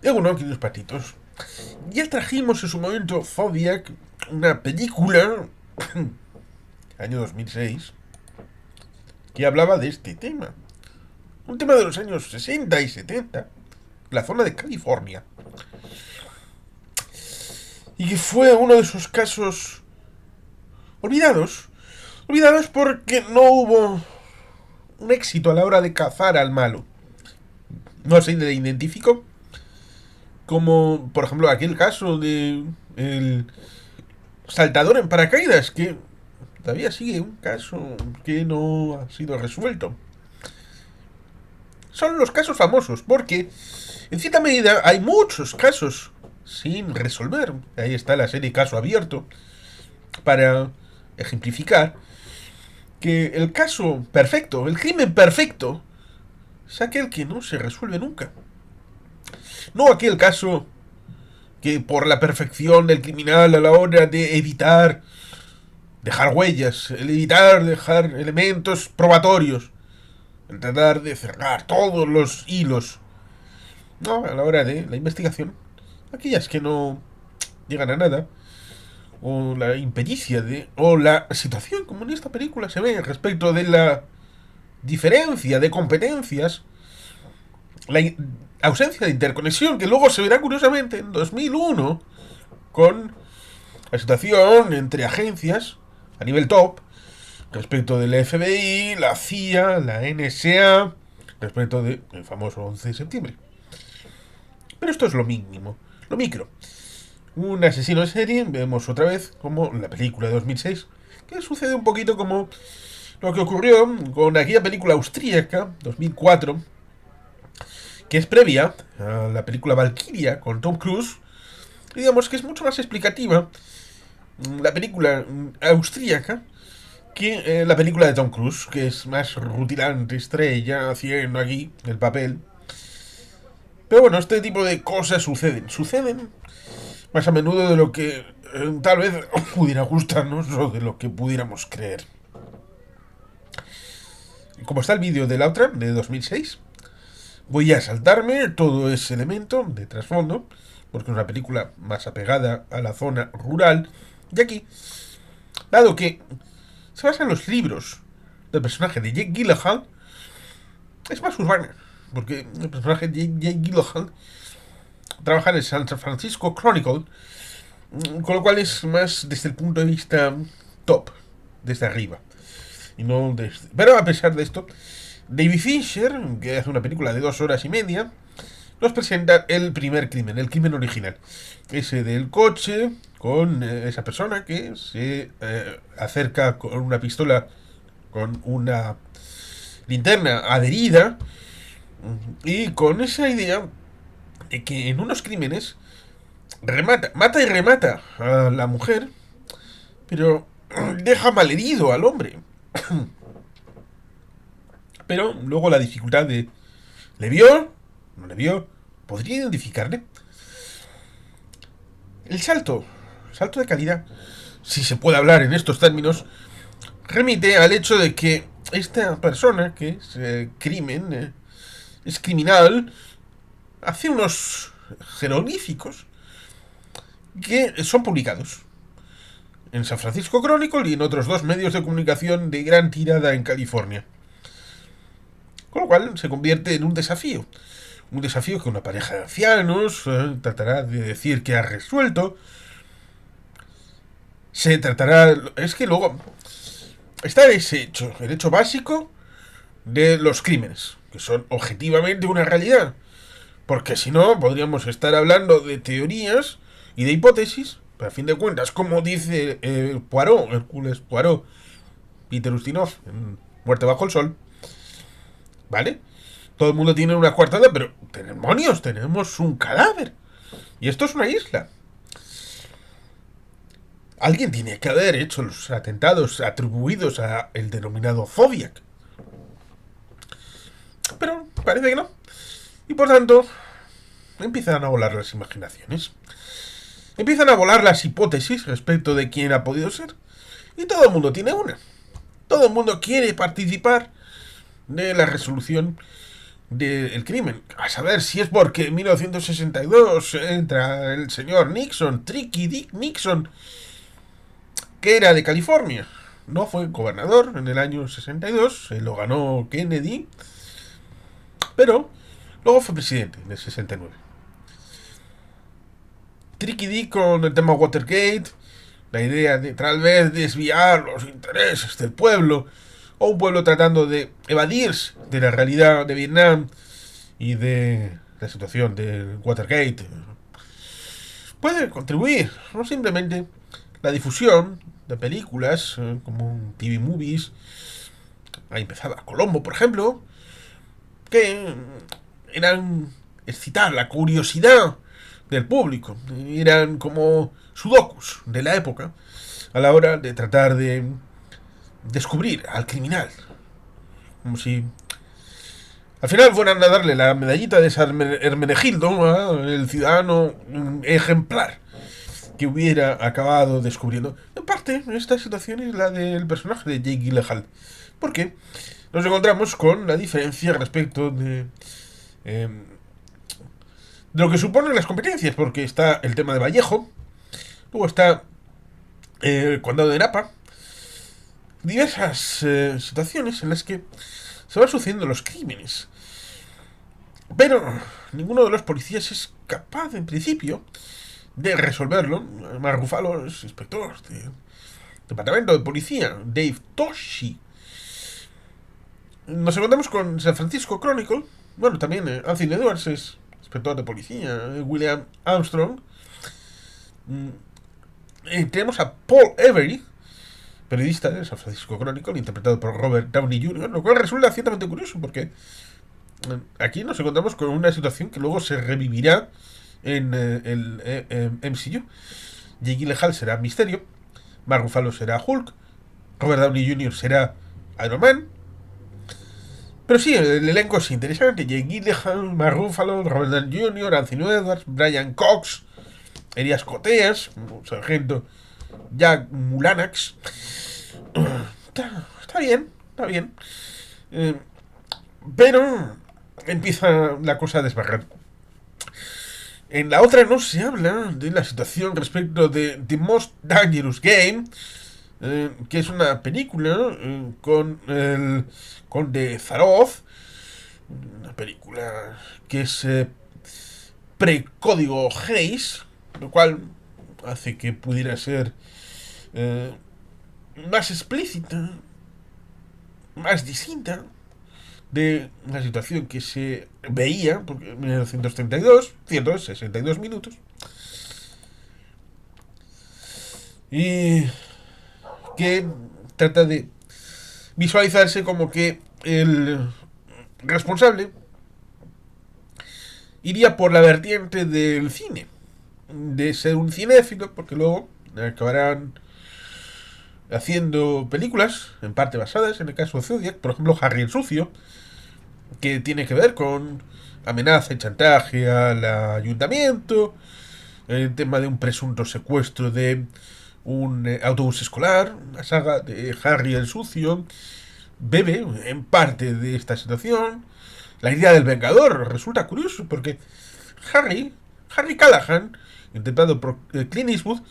Uno, queridos patitos. Ya trajimos en su momento Zodiac, una película, año 2006, que hablaba de este tema. Un tema de los años 60 y 70, la zona de California. Y que fue uno de esos casos olvidados. Olvidados porque no hubo un éxito a la hora de cazar al malo. No se le identificó como, por ejemplo, aquel caso de el saltador en paracaídas, que todavía sigue un caso que no ha sido resuelto. Son los casos famosos, porque en cierta medida hay muchos casos sin resolver. Ahí está la serie Caso Abierto, para ejemplificar que el caso perfecto, el crimen perfecto, es aquel que no se resuelve nunca. No aquel caso que por la perfección del criminal a la hora de evitar dejar huellas, el evitar dejar elementos probatorios, el tratar de cerrar todos los hilos, no, a la hora de la investigación, aquellas que no llegan a nada, o la impericia de, o la situación como en esta película se ve respecto de la diferencia de competencias, la ausencia de interconexión que luego se verá curiosamente en 2001 con la situación entre agencias a nivel top respecto del FBI, la CIA, la NSA, respecto del famoso 11 de septiembre. Pero esto es lo mínimo, lo micro. Un asesino de serie, vemos otra vez como la película de 2006, que sucede un poquito como lo que ocurrió con aquella película austríaca, 2004, que es previa a la película Valkyria con Tom Cruise, y digamos que es mucho más explicativa la película austríaca que la película de Tom Cruise, que es más rutilante, estrella, haciendo aquí el papel. Pero bueno, este tipo de cosas suceden más a menudo de lo que tal vez pudiera gustarnos o de lo que pudiéramos creer. Como está el vídeo de la otra, de 2006, voy a saltarme todo ese elemento de trasfondo, porque es una película más apegada a la zona rural. Y aquí, dado que se basa en los libros del personaje de Jake Gyllenhaal, es más urbana, porque el personaje de Jake Gyllenhaal trabaja en el San Francisco Chronicle, con lo cual es más desde el punto de vista top, desde arriba. Y no desde... Pero a pesar de esto, David Fincher, que hace una película de 2 horas y media, nos presenta el primer crimen, el crimen original. Ese del coche con esa persona que se acerca con una pistola, con una linterna adherida, y con esa idea de que en unos crímenes mata y remata a la mujer, pero deja malherido al hombre. Pero luego la dificultad de... ¿Le vio? ¿No le vio? ¿Podría identificarle? El salto de calidad, si se puede hablar en estos términos, remite al hecho de que esta persona, que es crimen, es criminal, hace unos jeroglíficos que son publicados en San Francisco Chronicle y en otros dos medios de comunicación de gran tirada en California. Con lo cual se convierte en un desafío. Un desafío que una pareja de ancianos tratará de decir que ha resuelto. Se tratará... Es que luego está ese hecho, el hecho básico de los crímenes, que son objetivamente una realidad. Porque si no, podríamos estar hablando de teorías y de hipótesis, pero a fin de cuentas, como dice Poirot, Hércules Poirot, Peter Ustinov, en Muerte bajo el sol, ¿vale? Todo el mundo tiene una coartada, pero demonios, tenemos un cadáver. Y esto es una isla. Alguien tiene que haber hecho los atentados atribuidos a el denominado Zodiac. Pero parece que no. Y por tanto, empiezan a volar las imaginaciones. Empiezan a volar las hipótesis respecto de quién ha podido ser. Y todo el mundo tiene una. Todo el mundo quiere participar de la resolución del crimen. A saber si es porque en 1962 entra el señor Nixon, Tricky Dick Nixon, que era de California. No fue gobernador en el año 62, se lo ganó Kennedy, pero luego fue presidente en el 69. Tricky Dick con el tema Watergate, la idea de tal vez desviar los intereses del pueblo, o un pueblo tratando de evadirse de la realidad de Vietnam y de la situación del Watergate, puede contribuir, no simplemente la difusión de películas como TV Movies. Ahí empezaba Colombo, por ejemplo, que eran excitar la curiosidad del público, eran como sudokus de la época a la hora de tratar de descubrir al criminal, como si al final fueran a darle la medallita de San Hermenegildo al ciudadano ejemplar que hubiera acabado descubriendo. En parte, esta situación es la del personaje de Jake Gyllenhaal, porque nos encontramos con la diferencia respecto de lo que suponen las competencias, porque está el tema de Vallejo, luego está el condado de Napa, diversas situaciones en las que se van sucediendo los crímenes. Pero ninguno de los policías es capaz, en principio, de resolverlo. Mark Ruffalo es inspector del departamento de policía, Dave Toschi. Nos encontramos con San Francisco Chronicle. Bueno, también Anthony Edwards es inspector de policía, William Armstrong. Tenemos a Paul Avery, periodista de San Francisco Chronicle, interpretado por Robert Downey Jr., lo cual resulta ciertamente curioso porque aquí nos encontramos con una situación que luego se revivirá en el MCU. Jake Gyllenhaal será Misterio, Mark Ruffalo será Hulk, Robert Downey Jr. será Iron Man. Pero sí, el elenco es interesante. Jake Gyllenhaal, Mark Ruffalo, Robert Downey Jr., Anthony Edwards, Brian Cox, Elias Koteas, sargento Jack Mulanax. Está bien, está bien. Pero empieza la cosa a desbarrar. En la otra no se habla de la situación respecto de The Most Dangerous Game, que es una película con el Conde Zaroff, una película que es precódigo Hays, lo cual hace que pudiera ser más explícita, más distinta de la situación que se veía, porque en 1932, 162 minutos, y que trata de visualizarse como que el responsable iría por la vertiente del cine, de ser un cinéfilo, porque luego acabarán haciendo películas, en parte basadas en el caso de Zodiac, por ejemplo Harry el Sucio, que tiene que ver con amenaza y chantaje al ayuntamiento, el tema de un presunto secuestro de un autobús escolar, la saga de Harry el Sucio bebe en parte de esta situación. La idea del Vengador resulta curioso porque Harry Callahan, interpretado por Clint Eastwood,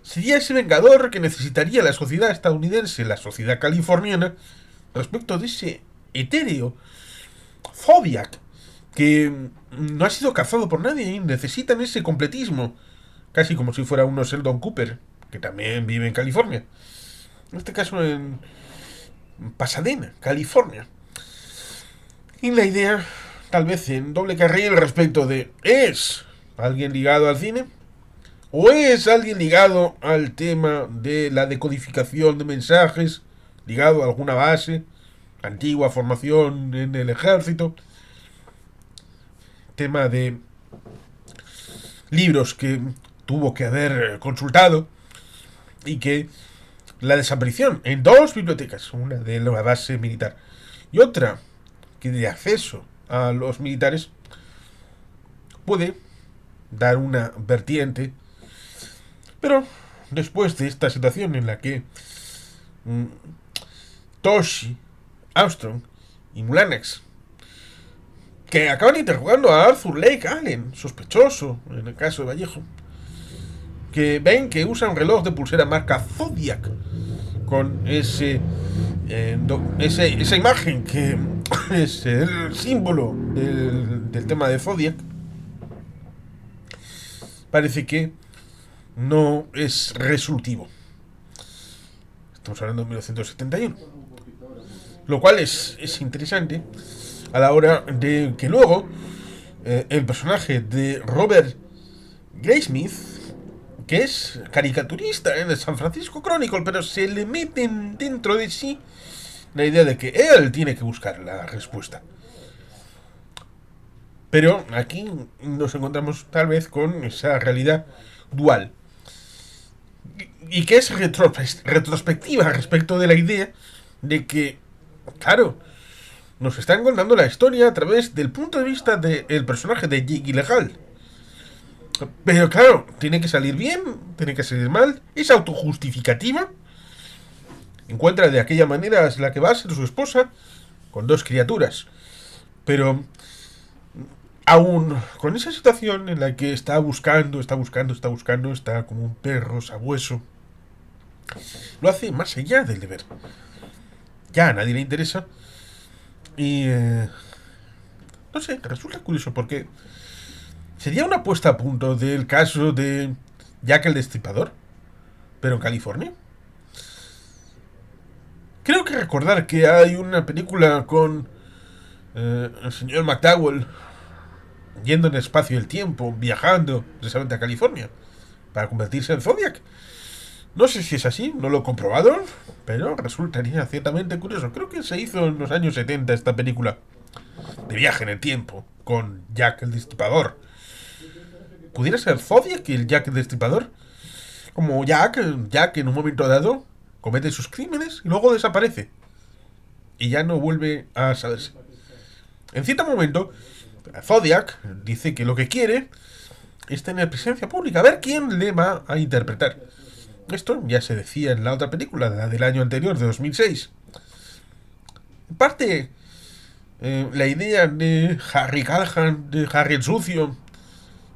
sería ese Vengador que necesitaría la sociedad estadounidense, la sociedad californiana, respecto de ese etéreo Zodiac que no ha sido cazado por nadie y necesitan ese completismo, casi como si fuera uno Sheldon Cooper, que también vive en California. En este caso en Pasadena, California. Y la idea, tal vez en doble carril respecto de ¿es alguien ligado al cine? ¿O es alguien ligado al tema de la decodificación de mensajes? ¿Ligado a alguna base? Antigua formación en el ejército. Tema de libros que tuvo que haber consultado y que la desaparición en dos bibliotecas, una de la base militar y otra que de acceso a los militares, puede dar una vertiente. Pero después de esta situación en la que Toshi, Armstrong y Mulanax que acaban interrogando a Arthur Lake Allen, sospechoso, en el caso de Vallejo, que ven que usa un reloj de pulsera marca Zodiac, con esa imagen que es el símbolo del tema de Zodiac. Parece que no es resolutivo. Estamos hablando de 1971. Lo cual es interesante a la hora de que luego el personaje de Robert Graysmith, que es caricaturista en el San Francisco Chronicle, pero se le meten dentro de sí la idea de que él tiene que buscar la respuesta. Pero aquí nos encontramos tal vez con esa realidad dual. Y que es retrospectiva respecto de la idea de que, claro, nos están contando la historia a través del punto de vista del personaje de Jake Gyllenhaal. Pero claro, tiene que salir bien, tiene que salir mal, es autojustificativa. Encuentra de aquella manera la que va a ser su esposa, con 2 criaturas. Pero aún con esa situación en la que está buscando, está como un perro sabueso, lo hace más allá del deber. Ya a nadie le interesa. Y no sé, resulta curioso porque sería una puesta a punto del caso de Jack el Destripador, pero en California. Creo que recordar que hay una película con el señor McDowell yendo en el espacio y el tiempo, viajando precisamente a California para convertirse en Zodiac. No sé si es así, no lo he comprobado, pero resultaría ciertamente curioso. Creo que se hizo en los años 70 esta película de viaje en el tiempo con Jack el Destripador. ¿Pudiera ser Zodiac y el Jack el Destripador? Como Jack en un momento dado comete sus crímenes y luego desaparece. Y ya no vuelve a saberse. En cierto momento, Zodiac dice que lo que quiere es tener presencia pública, a ver quién le va a interpretar. Esto ya se decía en la otra película, la del año anterior, de 2006. En parte, la idea de Harry Callahan, de Harry el Sucio,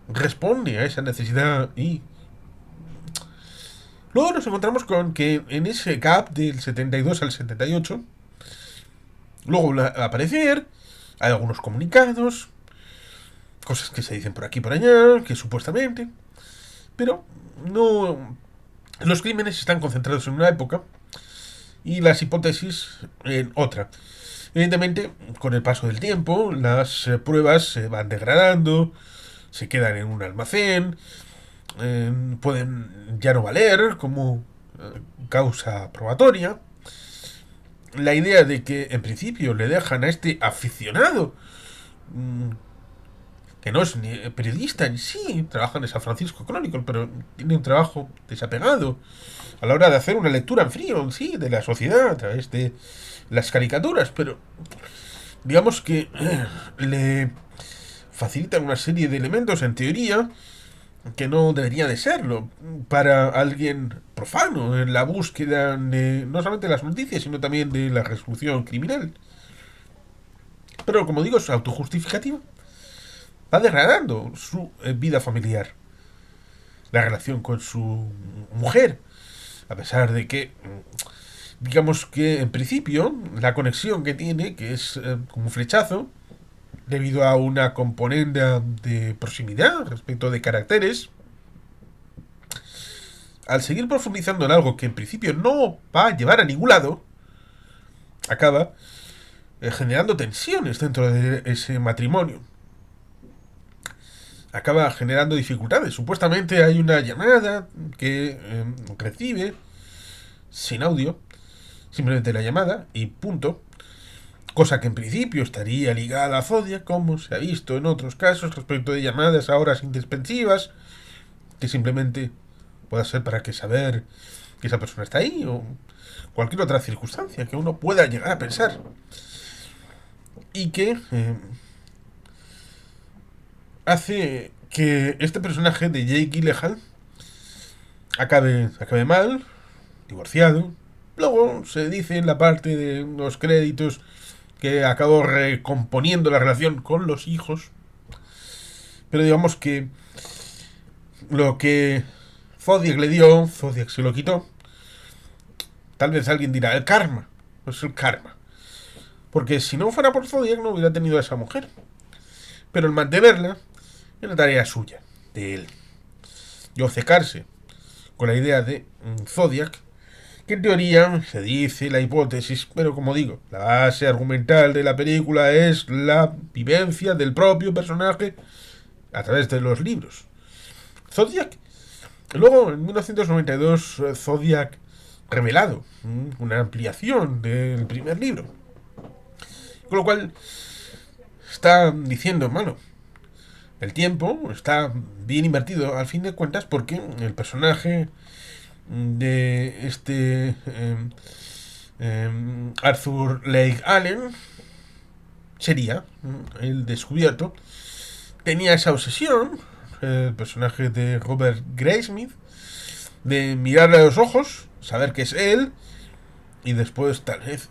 responde a esa necesidad y luego nos encontramos con que en ese gap del 72 al 78, luego va a aparecer, hay algunos comunicados, cosas que se dicen por aquí y por allá, que supuestamente, pero no. Los crímenes están concentrados en una época y las hipótesis en otra. Evidentemente, con el paso del tiempo, las pruebas se van degradando, se quedan en un almacén, pueden ya no valer como causa probatoria. La idea de que en principio le dejan a este aficionado, que no es ni periodista en sí, trabaja en el San Francisco Chronicle, pero tiene un trabajo desapegado a la hora de hacer una lectura en frío en sí de la sociedad a través de las caricaturas, pero digamos que le facilitan una serie de elementos en teoría que no debería de serlo para alguien profano en la búsqueda de no solamente las noticias, sino también de la resolución criminal. Pero como digo, es autojustificativa. Va degradando su vida familiar, la relación con su mujer, a pesar de que, digamos que en principio, la conexión que tiene, que es como un flechazo, debido a una componente de proximidad respecto de caracteres, al seguir profundizando en algo que en principio no va a llevar a ningún lado, acaba generando tensiones dentro de ese matrimonio. Acaba generando dificultades. Supuestamente hay una llamada que recibe sin audio, simplemente la llamada y punto. Cosa que en principio estaría ligada a Zodiac, como se ha visto en otros casos respecto de llamadas a horas introspectivas, que simplemente pueda ser para que saber que esa persona está ahí o cualquier otra circunstancia que uno pueda llegar a pensar. Y que hace que este personaje de Jake Gyllenhaal acabe mal, divorciado. Luego se dice en la parte de los créditos que acabó recomponiendo la relación con los hijos. Pero digamos que lo que Zodiac le dio, Zodiac se lo quitó. Tal vez alguien dirá, el karma. Pues el karma. Porque si no fuera por Zodiac no hubiera tenido a esa mujer. Pero el mantenerla era tarea suya, de él. Y obcecarse con la idea de Zodiac, que en teoría se dice la hipótesis, pero como digo, la base argumental de la película es la vivencia del propio personaje a través de los libros. Zodiac. Luego, en 1992, Zodiac revelado, una ampliación del primer libro. Con lo cual, está diciendo, mano, el tiempo está bien invertido al fin de cuentas porque el personaje de Arthur Lake Allen sería el descubierto. Tenía esa obsesión, el personaje de Robert Graysmith, de mirarle a los ojos, saber que es él, y después tal vez.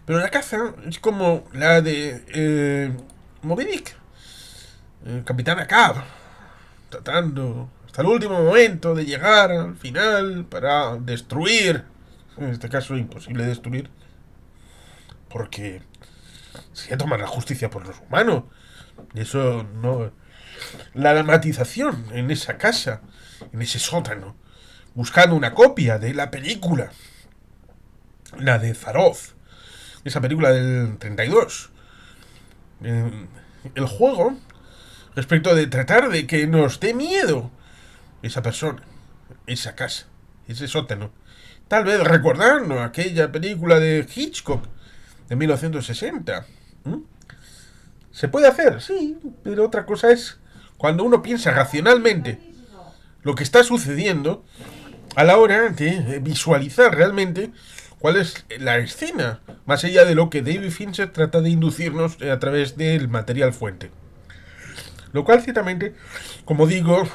Pero la caza es como la de Moby Dick, el Capitán Ahab, tratando hasta el último momento de llegar al final para destruir. En este caso imposible destruir, porque sería tomar la justicia por los humanos. Y eso no. La dramatización en esa casa, en ese sótano, buscando una copia de la película, la de Zaroff, esa película del 32. El juego respecto de tratar de que nos dé miedo esa persona, esa casa, ese sótano. Tal vez recordando aquella película de Hitchcock de 1960. ¿Se puede hacer? Sí, pero otra cosa es cuando uno piensa racionalmente lo que está sucediendo a la hora de visualizar realmente cuál es la escena, más allá de lo que David Fincher trata de inducirnos a través del material fuente. Lo cual, ciertamente, como digo,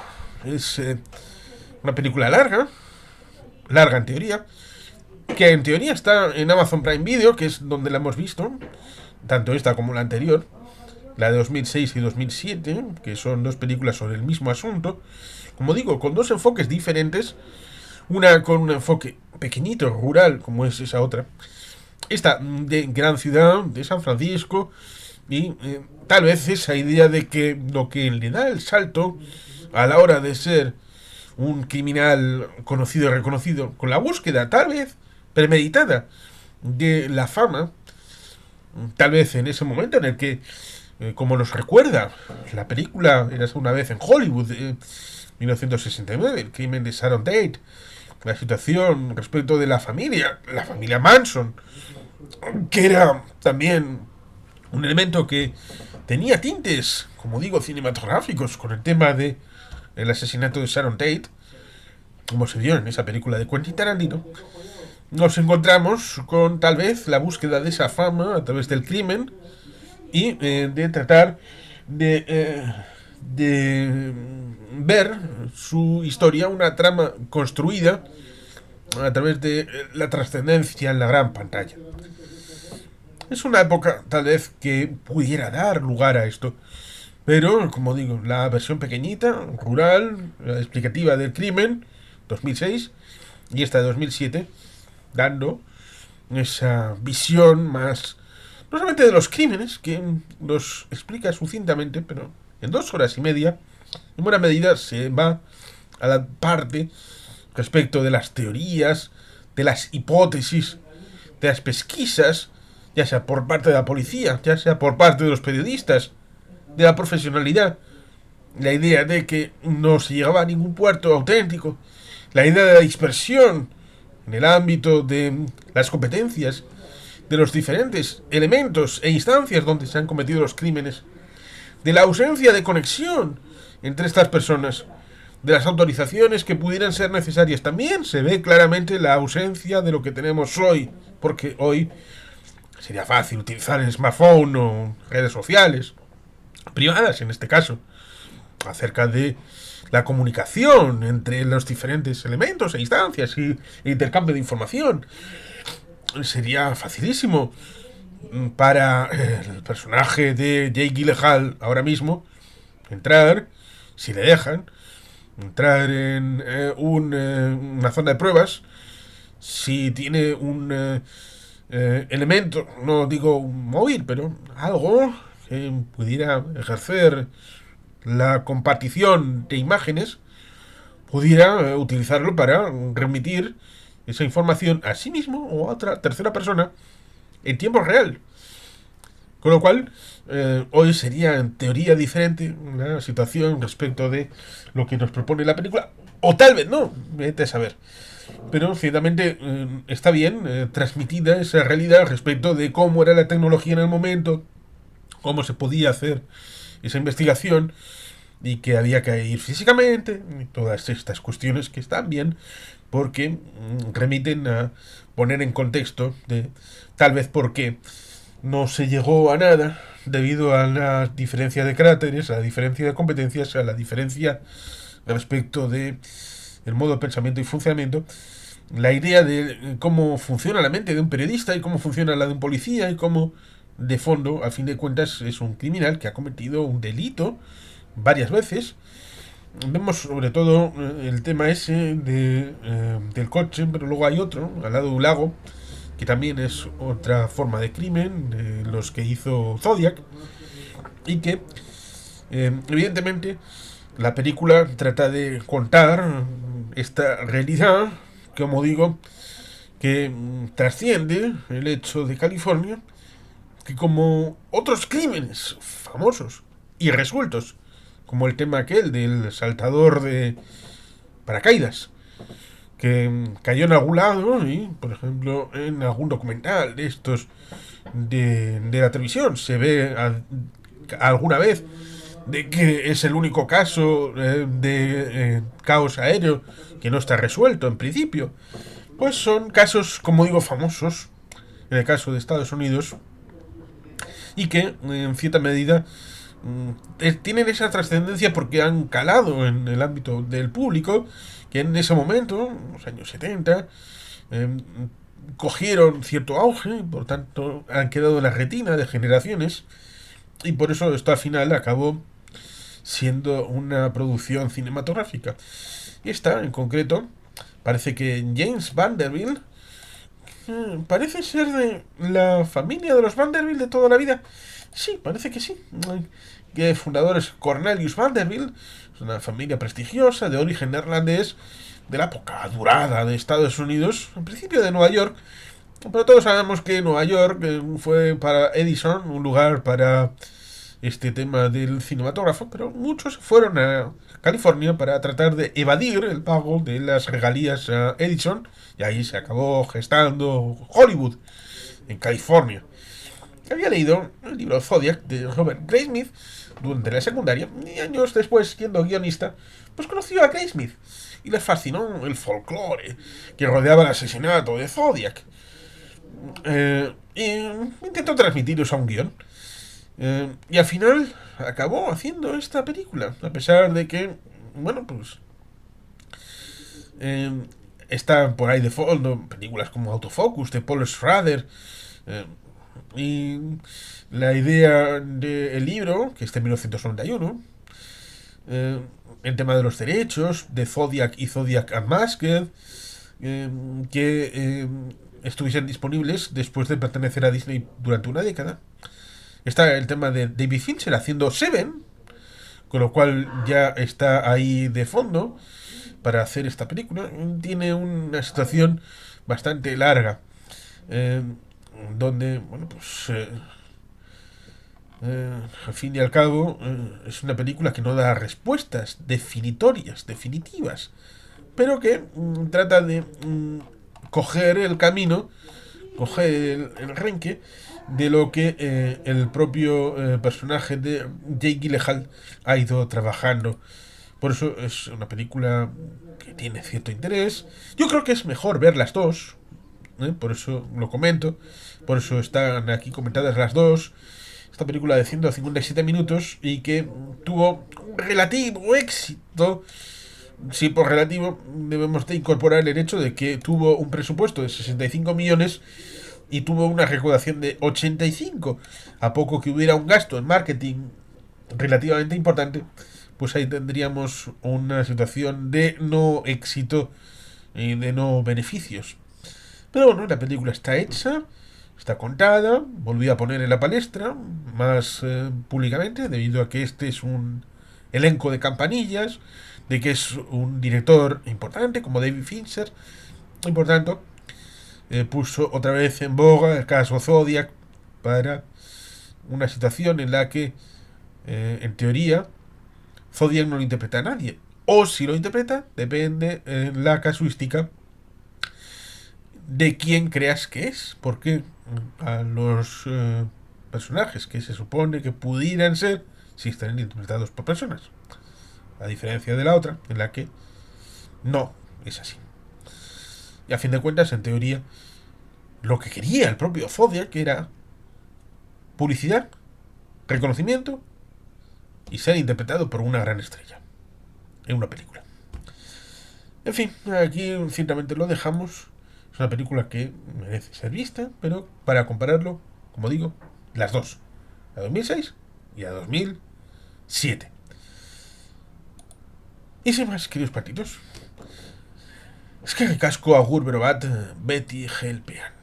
es una película larga en teoría, que en teoría está en Amazon Prime Video, que es donde la hemos visto, tanto esta como la anterior, la de 2006 y 2007, que son dos películas sobre el mismo asunto, como digo, con dos enfoques diferentes, una con un enfoque pequeñito, rural, como es esa otra, esta de gran ciudad, de San Francisco, y tal vez esa idea de que lo que le da el salto a la hora de ser un criminal conocido y reconocido, con la búsqueda tal vez premeditada de la fama, tal vez en ese momento en el que, como nos recuerda la película Érase una vez en Hollywood de 1969, el crimen de Sharon Tate, la situación respecto de la familia Manson, que era también un elemento que tenía tintes, como digo, cinematográficos con el tema de el asesinato de Sharon Tate, como se vio en esa película de Quentin Tarantino. Nos encontramos con tal vez la búsqueda de esa fama a través del crimen y de tratar de ver su historia, una trama construida a través de la trascendencia en la gran pantalla. Es una época tal vez que pudiera dar lugar a esto, pero como digo, la versión pequeñita, rural, la explicativa del crimen, 2006, y esta de 2007, dando esa visión más, no solamente de los crímenes, que los explica sucintamente, pero en 2 horas y media, en buena medida se va a la parte respecto de las teorías, de las hipótesis, de las pesquisas, ya sea por parte de la policía, ya sea por parte de los periodistas, de la profesionalidad, la idea de que no se llegaba a ningún puerto auténtico, la idea de la dispersión en el ámbito de las competencias, de los diferentes elementos e instancias donde se han cometido los crímenes, de la ausencia de conexión entre estas personas, de las autorizaciones que pudieran ser necesarias. También se ve claramente la ausencia de lo que tenemos hoy, porque hoy sería fácil utilizar el smartphone o redes sociales, privadas en este caso, acerca de la comunicación entre los diferentes elementos e instancias y el intercambio de información. Sería facilísimo para el personaje de Jake Gyllenhaal ahora mismo entrar, si le dejan, entrar en una zona de pruebas, si tiene un elemento, no digo un móvil, pero algo que pudiera ejercer la compartición de imágenes, pudiera utilizarlo para remitir esa información a sí mismo o a otra tercera persona en tiempo real. Con lo cual, hoy sería en teoría diferente la situación respecto de lo que nos propone la película. O tal vez no, vete a saber. Pero ciertamente está bien transmitida esa realidad respecto de cómo era la tecnología en el momento, cómo se podía hacer esa investigación y que había que ir físicamente, y todas estas cuestiones que están bien porque remiten a poner en contexto de tal vez por qué no se llegó a nada debido a la diferencia de caracteres, a la diferencia de competencias, a la diferencia respecto de el modo de pensamiento y funcionamiento, la idea de cómo funciona la mente de un periodista y cómo funciona la de un policía y cómo de fondo, a fin de cuentas, es un criminal que ha cometido un delito varias veces. Vemos sobre todo el tema ese del coche, pero luego hay otro, al lado de un lago, que también es otra forma de crimen, de los que hizo Zodiac, y que evidentemente la película trata de contar esta realidad, como digo, que trasciende el hecho de California, que como otros crímenes famosos y resueltos, como el tema aquel del saltador de paracaídas, que cayó en algún lado y, por ejemplo, en algún documental de estos de la televisión se ve alguna vez de que es el único caso de caos aéreo que no está resuelto en principio. Pues son casos, como digo, famosos, en el caso de Estados Unidos, y que en cierta medida tienen esa trascendencia porque han calado en el ámbito del público, que en ese momento, en los años 70, eh, cogieron cierto auge y por tanto han quedado en la retina de generaciones, y por eso esto al final acabó siendo una producción cinematográfica. Y esta, en concreto, parece que James Vanderbilt parece ser de la familia de los Vanderbilt de toda la vida. Sí, parece que sí. Que fundador es Cornelius Vanderbilt, es una familia prestigiosa de origen neerlandés de la época dorada de Estados Unidos, en principio de Nueva York, pero todos sabemos que Nueva York fue para Edison un lugar para este tema del cinematógrafo, pero muchos fueron a California para tratar de evadir el pago de las regalías a Edison, y ahí se acabó gestando Hollywood, en California. Había leído el libro Zodiac de Robert Graysmith durante la secundaria, y años después, siendo guionista, pues conoció a Graysmith y le fascinó el folclore que rodeaba el asesinato de Zodiac. Y intentó transmitiros a un guión. Y al final acabó haciendo esta película, a pesar de que, bueno, pues eh, están por ahí de fondo películas como Autofocus de Paul Schrader, eh, y la idea del libro, que es de 1991, el tema de los derechos de Zodiac y Zodiac Unmasked, que estuviesen disponibles después de pertenecer a Disney durante una década. Está el tema de David Fincher haciendo Seven, con lo cual ya está ahí de fondo para hacer esta película. Tiene una situación bastante larga, eh, donde, bueno, pues al fin y al cabo es una película que no da respuestas definitorias, definitivas, pero que trata de coger el camino, coger el renque de lo que el propio personaje de Jake Gyllenhaal ha ido trabajando. Por eso es una película que tiene cierto interés. Yo creo que es mejor ver las dos, por eso lo comento, por eso están aquí comentadas las dos. Esta película de 157 minutos y que tuvo un relativo éxito. Sí, por relativo debemos de incorporar el hecho de que tuvo un presupuesto de 65 millones y tuvo una recaudación de 85. A poco que hubiera un gasto en marketing relativamente importante, pues ahí tendríamos una situación de no éxito y de no beneficios. Pero bueno, la película está hecha, está contada, volví a poner en la palestra más públicamente, debido a que este es un elenco de campanillas, de que es un director importante como David Fincher, y por tanto puso otra vez en boga el caso Zodiac para una situación en la que, en teoría, Zodiac no lo interpreta a nadie. O si lo interpreta, depende en la casuística de quién creas que es. Porque a los personajes que se supone que pudieran ser, si están interpretados por personas. A diferencia de la otra, en la que no es así. Y a fin de cuentas, en teoría, lo que quería el propio Zodiac era publicidad, reconocimiento y ser interpretado por una gran estrella en una película. En fin, aquí ciertamente lo dejamos. Es una película que merece ser vista, pero para compararlo, como digo, las dos, la 2006 y la 2007. Y sin más, queridos patitos, es que casco agur, pero bat, Betty Helpean.